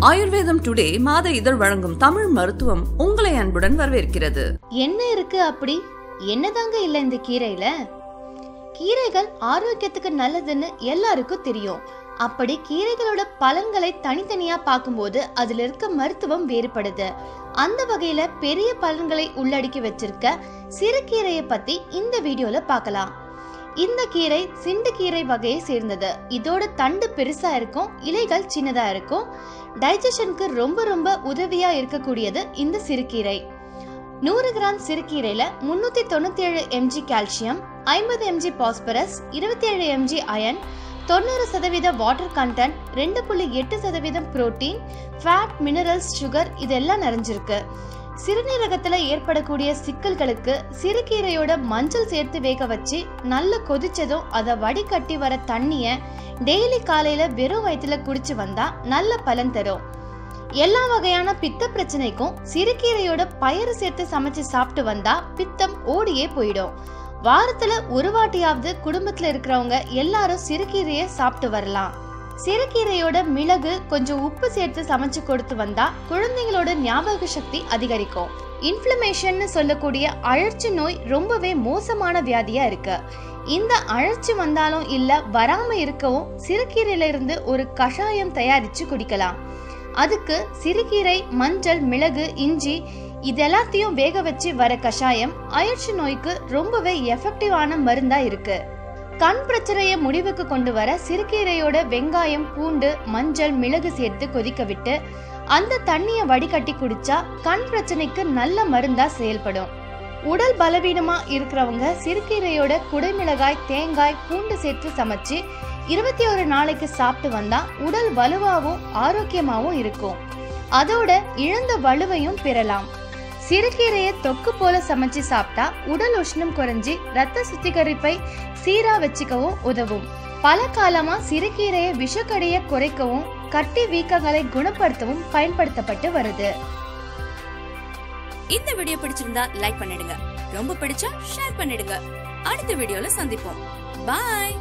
ஆயுர்வேதம் டுடே மாத இதழ் வழங்கும் தமிழ் மருத்துவம் உங்களை அன்புடன் வரவேற்கிறது. என்ன இருக்கு அப்படி? என்னதாங்க இல்ல இந்த கீரையில? கீரைகள் ஆரோக்கியத்துக்கு நல்லதுன்னு எல்லாருக்கும் தெரியும். அப்படி கீரைகளோட பலன்களை தனித்தனியா பார்க்கும்போது அதுல இருக்க மருத்துவம் வேறுபடுது. அந்த வகையில பெரிய பலன்களை உள்ளடக்கி வச்சிருக்க சிறுகீரையை பத்தி இந்த வீடியோல பார்க்கலாம். இந்த கீரை சிண்டு கீரை வகையை சேர்ந்தது. இதோட தண்டு பெருசா இருக்கும், இலைகள் சின்னதா இருக்கும். டைஜஷனுக்கு ரொம்ப உதவியா இருக்கக்கூடியது இந்த சிறுகீரை. 100 கிராம் சிறுகீரையில 397 mg calcium, 50 mg phosphorus, 27 mg iron, 90% water content, 2.8% protein, fat, minerals, sugar இதெல்லாம் நிறைஞ்சிருக்கு. சிறுநீரகத்துல ஏற்படக்கூடிய சிக்கல்களுக்கு சிறுகீரையோட மஞ்சள் சேர்த்து வேக வச்சு நல்லா கொதிச்சதும் அதை வடிகட்டி வர தண்ணிய டெய்லி காலையில வெறும் வயிற்றுல குடிச்சு வந்தா நல்ல பலன் தரும். எல்லா வகையான பித்த பிரச்சனைக்கும் சிறுகீரையோட பயறு சேர்த்து சமைச்சு சாப்பிட்டு வந்தா பித்தம் ஓடியே போயிடும். வாரத்துல ஒரு வாட்டியாவது குடும்பத்துல இருக்கிறவங்க எல்லாரும் சிறுகீரையை சாப்பிட்டு வரலாம். சிறுகீரையோட மிளகு கொஞ்சம் உப்பு சேர்த்து சமைச்சு கொடுத்து வந்தா குழந்தைங்களோட ஞாபக சக்தி அதிகரிக்கும். இன்ஃப்ளமேஷன் சொல்லக்கூடிய அழற்சி நோய் ரொம்பவே மோசமான வியாதியா இருக்கு. இந்த அழற்சி வந்தாலும் இல்ல வராம இருக்கவும் சிறுகீரையில இருந்து ஒரு கஷாயம் தயாரிச்சு குடிக்கலாம். அதுக்கு சிறுகீரை, மஞ்சள், மிளகு, இஞ்சி இதெல்லாத்தையும் வேக வச்சு வர கஷாயம் அழற்சி நோய்க்கு ரொம்பவே எஃபெக்டிவான மருந்தா இருக்கு. கண் பிரச்சனையை முடிவுக்கு கொண்டு வர சிறுகீரையோட வெங்காயம், பூண்டு, மஞ்சள், மிளகு சேர்த்து கொதிக்க விட்டு அந்த தண்ணியை வடிகட்டி குடிச்சா கண் பிரச்சனைக்கு நல்ல மருந்தா செயல்படும். உடல் பலவீனமா இருக்கிறவங்க சிறுகீரையோட குடைமிளகாய், தேங்காய், பூண்டு சேர்த்து சமைச்சு 21 நாளைக்கு சாப்பிட்டு வந்தா உடல் வலுவாகவும் ஆரோக்கியமாவும் இருக்கும். அதோட இழந்த வலுவையும் பெறலாம். சிறுகீரையை தொக்கு போல சமைச்சு சாப்பிட்டா உடல் உஷ்ணம் குறைஞ்சி ரத்த சுத்திகரிப்பை சீரா வச்சுக்கவும் உதவும். பல காலமா சிறுகீரையை விஷக்கடியை குறைக்கவும் கட்டி வீக்கங்களை குணப்படுத்தவும் பயன்படுத்தப்பட்டு வருது. இந்த வீடியோ பிடிச்சிருந்தா லைக் பண்ணிடுங்க, ரொம்ப பிடிச்சா ஷேர் பண்ணிடுங்க. அடுத்த வீடியோல சந்திப்போம். பாய்.